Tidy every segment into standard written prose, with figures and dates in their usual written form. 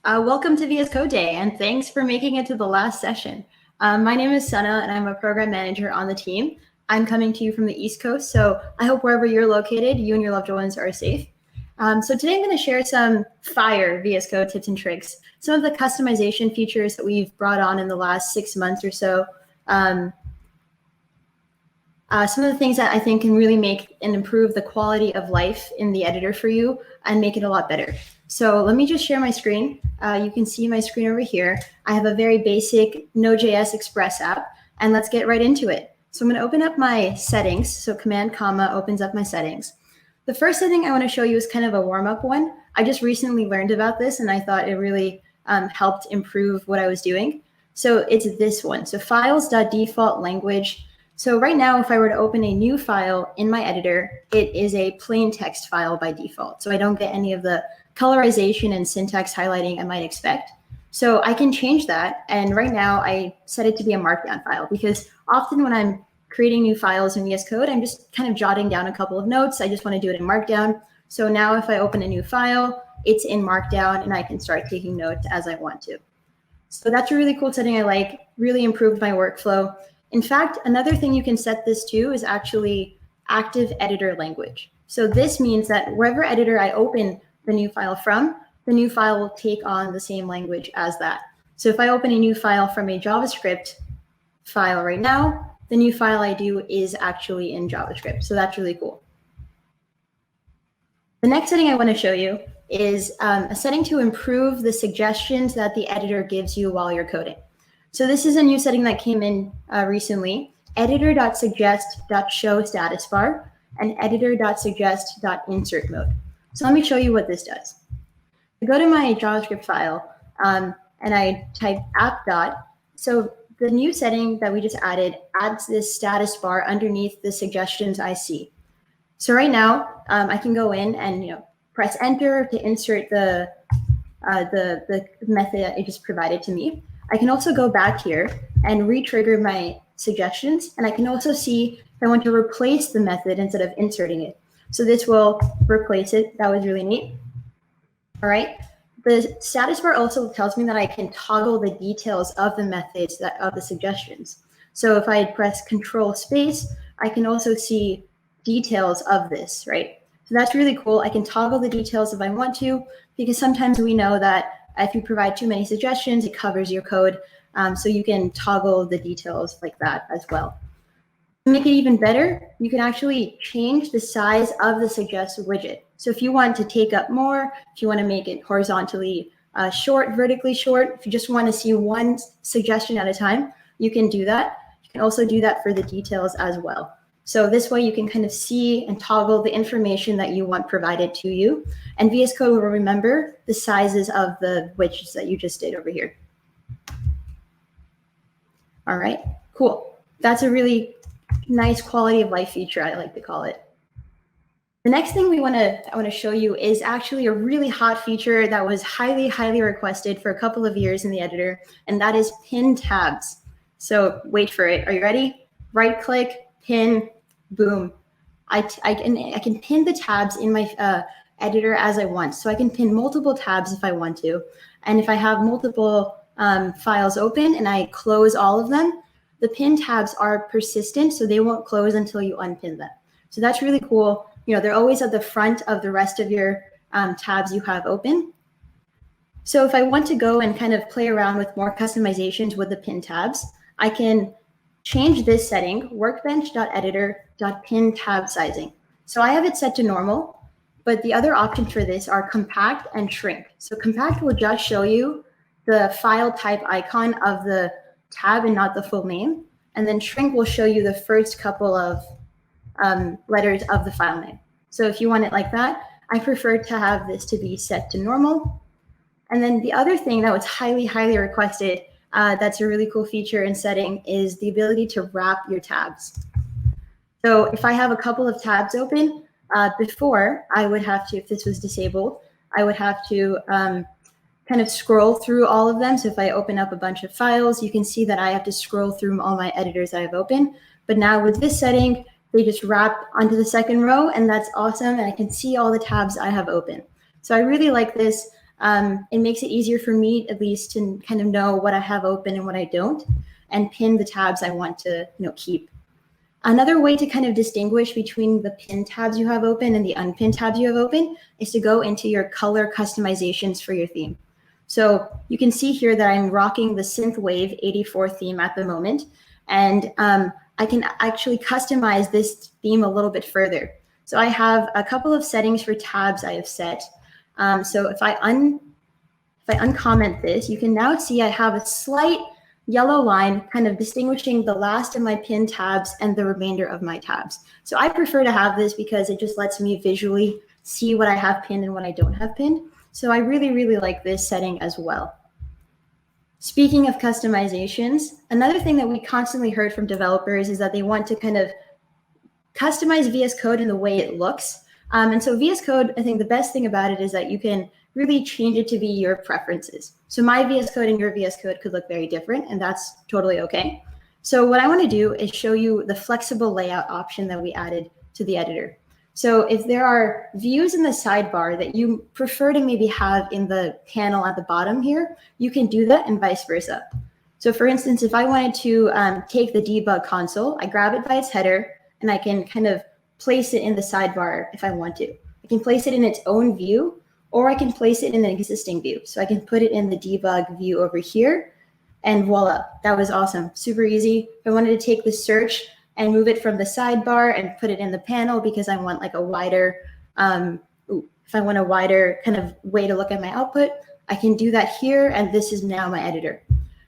Welcome to VS Code Day, and thanks for making it to the last session. My name is Sana, and I'm a program manager on the team. I'm coming to you from the East Coast, so I hope wherever you're located, you and your loved ones are safe. So today I'm going to share some fire VS Code tips and tricks, some of the customization features that we've brought on in the last 6 months or so. Some of the things that I think can really make and improve the quality of life in the editor for you and make it a lot better. So let me just share my screen. You can see my screen over here. I have a very basic Node.js Express app, and let's get right into it. So I'm going to open up my settings. So Command comma opens up my settings. The first setting I want to show you is kind of a warm-up one. I just recently learned about this, and I thought it really helped improve what I was doing. So it's this one. So files.default language. So right now, if I were to open a new file in my editor, it is a plain text file by default. So I don't get any of the colorization and syntax highlighting I might expect. So I can change that. And right now I set it to be a markdown file because often when I'm creating new files in VS Code, I'm just kind of jotting down a couple of notes. I just want to do it in markdown. So now if I open a new file, it's in markdown and I can start taking notes as I want to. So that's a really cool setting I like, really improved my workflow. In fact, another thing you can set this to is actually active editor language. So this means that wherever editor I open the new file from, the new file will take on the same language as that. So if I open a new file from a JavaScript file right now, the new file I do is actually in JavaScript. So that's really cool. The next setting I want to show you is a setting to improve the suggestions that the editor gives you while you're coding. So this is a new setting that came in recently, editor.suggest.show status bar and editor.suggest.insert mode. So let me show you what this does. I go to my JavaScript file and I type app dot. So the new setting that we just added adds this status bar underneath the suggestions I see. So right now I can go in and press enter to insert the method that it just provided to me. I can also go back here and re-trigger my suggestions, and I can also see if I want to replace the method instead of inserting it. So this will replace it. That was really neat. All right. The status bar also tells me that I can toggle the details of the methods of the suggestions. So if I press Control Space, I can also see details of this, right? So that's really cool. I can toggle the details if I want to, because sometimes we know that if you provide too many suggestions, it covers your code. So you can toggle the details like that as well. To make it even better, you can actually change the size of the suggest widget. So if you want to take up more, if you want to make it horizontally short, vertically short, if you just want to see one suggestion at a time, you can do that. You can also do that for the details as well. So this way you can kind of see and toggle the information that you want provided to you. And VS Code will remember the sizes of the widgets that you just did over here. All right, cool. That's a really nice quality of life feature, I like to call it. The next thing I want to show you is actually a really hot feature that was highly, highly requested for a couple of years in the editor, and that is pin tabs. So wait for it. Are you ready? Right click, pin, boom. I can pin the tabs in my editor as I want. So I can pin multiple tabs if I want to. And if I have multiple files open and I close all of them, the pin tabs are persistent, so they won't close until you unpin them. So that's really cool. They're always at the front of the rest of your tabs you have open. So if I want to go and kind of play around with more customizations with the pin tabs, I can change this setting, workbench.editor.pin tab sizing. So I have it set to normal, but the other options for this are compact and shrink. So compact will just show you the file type icon of the tab and not the full name. And then shrink will show you the first couple of letters of the file name. So if you want it like that, I prefer to have this to be set to normal. And then the other thing that was highly, highly requested, that's a really cool feature and setting, is the ability to wrap your tabs. So if I have a couple of tabs open, before I would have to, if this was disabled, I would have to kind of scroll through all of them. So if I open up a bunch of files, you can see that I have to scroll through all my editors I have open. But now with this setting, they just wrap onto the second row, and that's awesome. And I can see all the tabs I have open. So I really like this. It makes it easier for me, at least, to kind of know what I have open and what I don't, and pin the tabs I want to keep. Another way to kind of distinguish between the pin tabs you have open and the unpinned tabs you have open is to go into your color customizations for your theme. So you can see here that I'm rocking the Synthwave 84 theme at the moment, and I can actually customize this theme a little bit further. So I have a couple of settings for tabs I have set. So if I uncomment this, you can now see I have a slight yellow line kind of distinguishing the last of my pinned tabs and the remainder of my tabs. So I prefer to have this because it just lets me visually see what I have pinned and what I don't have pinned. So I really, really like this setting as well. Speaking of customizations, another thing that we constantly heard from developers is that they want to kind of customize VS Code in the way it looks. And so VS Code, I think the best thing about it is that you can really change it to be your preferences. So my VS Code and your VS Code could look very different, and that's totally okay. So what I want to do is show you the flexible layout option that we added to the editor. So if there are views in the sidebar that you prefer to maybe have in the panel at the bottom here, you can do that and vice versa. So for instance, if I wanted to take the debug console, I grab it by its header, and I can kind of place it in the sidebar if I want to. I can place it in its own view, or I can place it in an existing view. So I can put it in the debug view over here, and voila, that was awesome. Super easy. If I wanted to take the search and move it from the sidebar and put it in the panel because I want like a wider, if I want a wider kind of way to look at my output, I can do that here, and this is now my editor.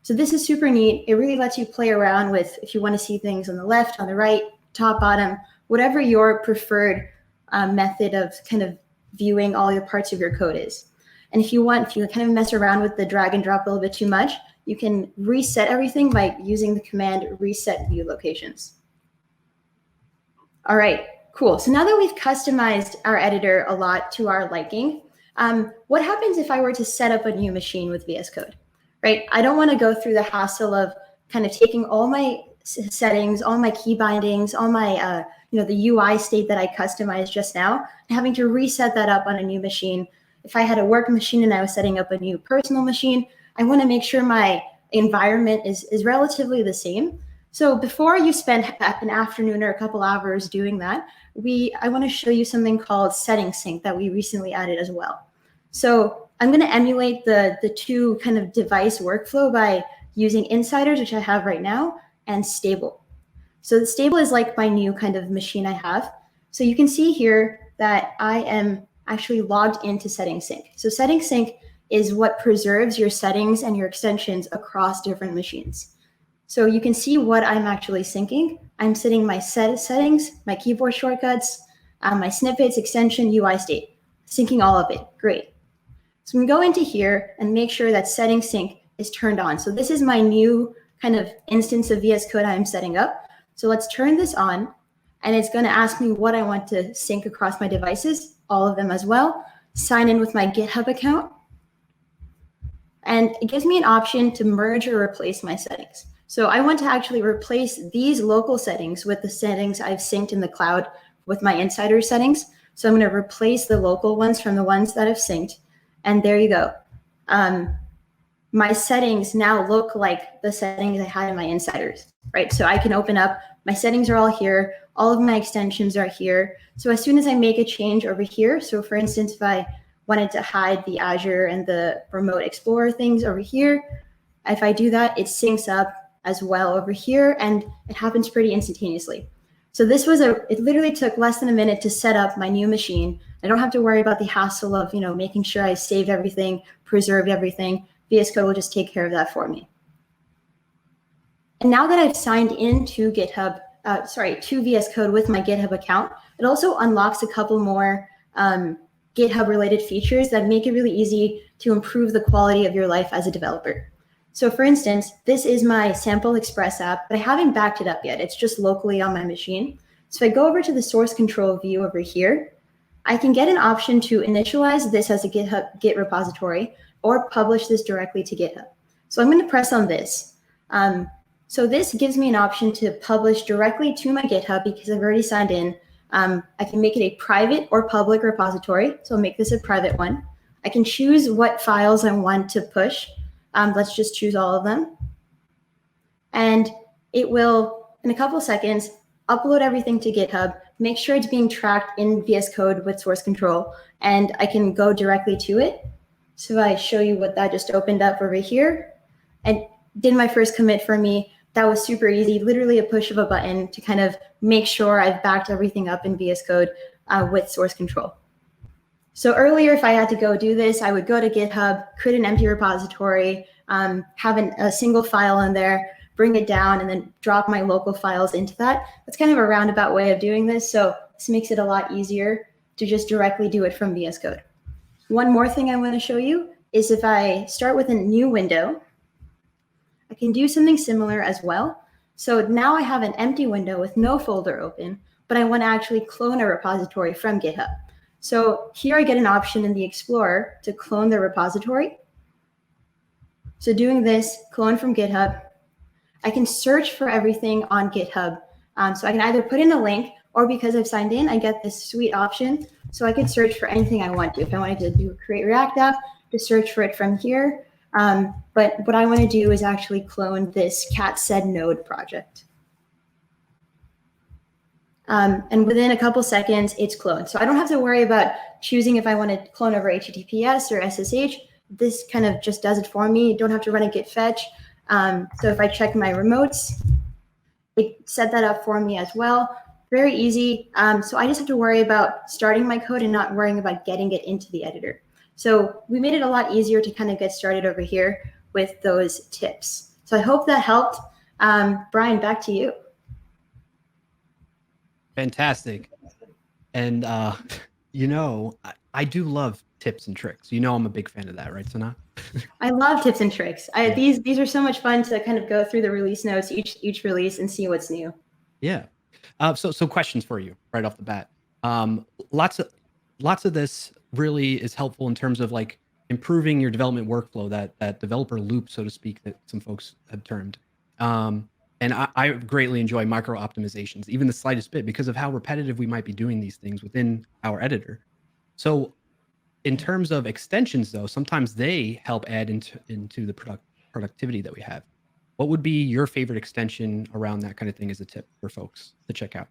So this is super neat. It really lets you play around with if you want to see things on the left, on the right, top, bottom, whatever your preferred method of kind of viewing all your parts of your code is. And if you kind of mess around with the drag and drop a little bit too much, you can reset everything by using the command reset view locations. All right, cool. So now that we've customized our editor a lot to our liking, what happens if I were to set up a new machine with VS Code, right? I don't want to go through the hassle of kind of taking all my settings, all my key bindings, all my the UI state that I customized just now, and having to reset that up on a new machine. If I had a work machine and I was setting up a new personal machine, I want to make sure my environment is relatively the same. So before you spend an afternoon or a couple hours doing that, I want to show you something called Setting Sync that we recently added as well. So I'm going to emulate the two kind of device workflow by using Insiders, which I have right now, and Stable. So the Stable is like my new kind of machine I have. So you can see here that I am actually logged into Setting Sync. So Setting Sync is what preserves your settings and your extensions across different machines. So you can see what I'm actually syncing. I'm setting my settings, my keyboard shortcuts, my snippets, extension, UI state, syncing all of it. Great. So I'm going to go into here and make sure that Setting Sync is turned on. So this is my new kind of instance of VS Code I'm setting up. So let's turn this on, and it's going to ask me what I want to sync across my devices, all of them as well. Sign in with my GitHub account. And it gives me an option to merge or replace my settings. So I want to actually replace these local settings with the settings I've synced in the cloud with my insider settings. So I'm going to replace the local ones from the ones that I've synced. And there you go. My settings now look like the settings I had in my insiders, right? So I can open up, my settings are all here, all of my extensions are here. So as soon as I make a change over here, so for instance, if I wanted to hide the Azure and the Remote Explorer things over here, if I do that, it syncs up as well over here, and it happens pretty instantaneously. So this was it literally took less than a minute to set up my new machine. I don't have to worry about the hassle of, making sure I saved everything, preserved everything. VS Code will just take care of that for me. And now that I've signed into GitHub, to VS Code with my GitHub account, it also unlocks a couple more GitHub related features that make it really easy to improve the quality of your life as a developer. So for instance, this is my Sample Express app, but I haven't backed it up yet. It's just locally on my machine. So if I go over to the source control view over here, I can get an option to initialize this as a Git repository or publish this directly to GitHub. So I'm going to press on this. So this gives me an option to publish directly to my GitHub because I've already signed in. I can make it a private or public repository. So I'll make this a private one. I can choose what files I want to push. Let's just choose all of them. And it will, in a couple of seconds, upload everything to GitHub, make sure it's being tracked in VS Code with source control, and I can go directly to it. So I show you what that just opened up over here and did my first commit for me. That was super easy, literally a push of a button to kind of make sure I've backed everything up in VS Code with source control. So earlier, if I had to go do this, I would go to GitHub, create an empty repository, have a single file in there, bring it down, and then drop my local files into that. That's kind of a roundabout way of doing this. So this makes it a lot easier to just directly do it from VS Code. One more thing I want to show you is if I start with a new window, I can do something similar as well. So now I have an empty window with no folder open, but I want to actually clone a repository from GitHub. So here I get an option in the Explorer to clone the repository. So doing this, clone from GitHub, I can search for everything on GitHub. So I can either put in a link, or because I've signed in, I get this sweet option. So I could search for anything I want to. If I wanted to do create React app, to search for it from here. But what I want to do is actually clone this cat said node project. And within a couple seconds, it's cloned. So I don't have to worry about choosing if I want to clone over HTTPS or SSH. This kind of just does it for me. You don't have to run a git fetch. So if I check my remotes, it set that up for me as well. Very easy. So I just have to worry about starting my code and not worrying about getting it into the editor. So we made it a lot easier to kind of get started over here with those tips. So I hope that helped. Brian, back to you. Fantastic. And, you know, I do love tips and tricks. You know, I'm a big fan of that, right, Sanat? I love tips and tricks. These are so much fun to kind of go through the release notes, each release, and see what's new. Yeah. So questions for you right off the bat. Lots of this really is helpful in terms of like improving your development workflow, that developer loop, so to speak, that some folks have termed. And I greatly enjoy micro optimizations, even the slightest bit, because of how repetitive we might be doing these things within our editor. So in terms of extensions, though, sometimes they help add into the productivity that we have. What would be your favorite extension around that kind of thing as a tip for folks to check out?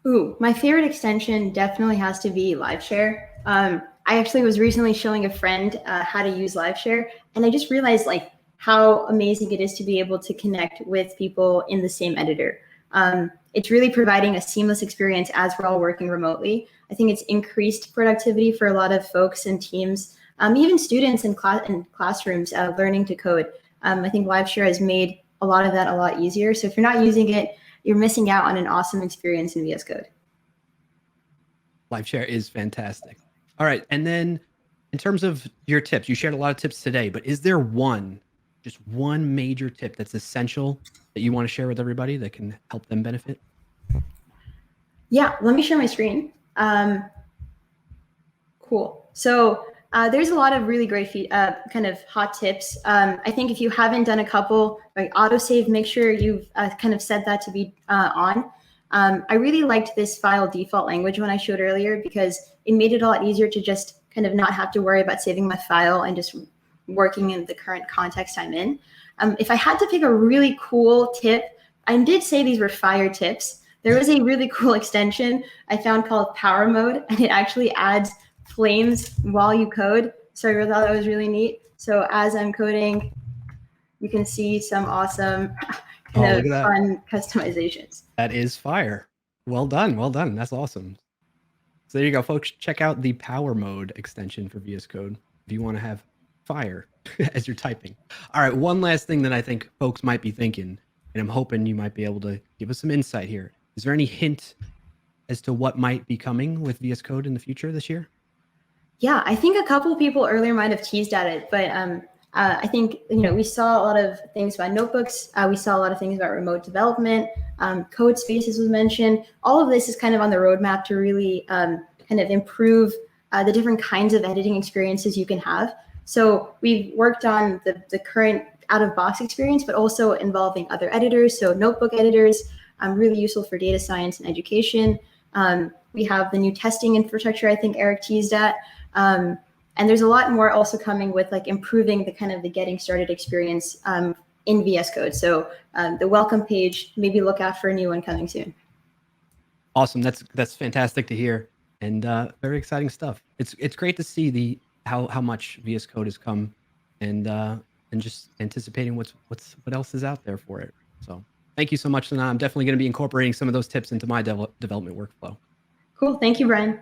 Ooh, my favorite extension definitely has to be LiveShare. I actually was recently showing a friend how to use LiveShare, and I just realized like how amazing it is to be able to connect with people in the same editor. It's really providing a seamless experience as we're all working remotely. I think it's increased productivity for a lot of folks and teams, even students in classrooms learning to code. I think LiveShare has made a lot of that a lot easier. So if you're not using it, you're missing out on an awesome experience in VS Code. LiveShare is fantastic. All right. And then in terms of your tips, you shared a lot of tips today, but is there just one major tip that's essential that you want to share with everybody that can help them benefit? Yeah, let me share my screen. Cool. So there's a lot of really great kind of hot tips. I think if you haven't done a couple, like autosave, make sure you've kind of set that to be on. I really liked this file default language when I showed earlier because it made it a lot easier to just kind of not have to worry about saving my file and just working in the current context I'm in. If I had to pick a really cool tip, I did say these were fire tips. There was a really cool extension I found called Power Mode, and it actually adds flames while you code. So I thought that was really neat. So as I'm coding, you can see some awesome kind of fun customizations. That is fire. Well done. Well done. That's awesome. So there you go, folks. Check out the Power Mode extension for VS Code if you want to have fire as you're typing. All right. One last thing that I think folks might be thinking, and I'm hoping you might be able to give us some insight here. Is there any hint as to what might be coming with VS Code in the future this year? Yeah, I think a couple of people earlier might have teased at it, but I think we saw a lot of things about notebooks. We saw a lot of things about remote development. Code spaces was mentioned. All of this is kind of on the roadmap to really kind of improve the different kinds of editing experiences you can have. So we've worked on the current out-of-box experience, but also involving other editors. So notebook editors, really useful for data science and education. We have the new testing infrastructure I think Eric teased at. And there's a lot more also coming with like improving the kind of the getting started experience in VS Code. So the welcome page, maybe look out for a new one coming soon. Awesome. That's fantastic to hear, and very exciting stuff. It's great to see how much VS Code has come, and just anticipating what else is out there for it. So thank you so much, Sana. I'm definitely going to be incorporating some of those tips into my development workflow. Cool. Thank you, Brian.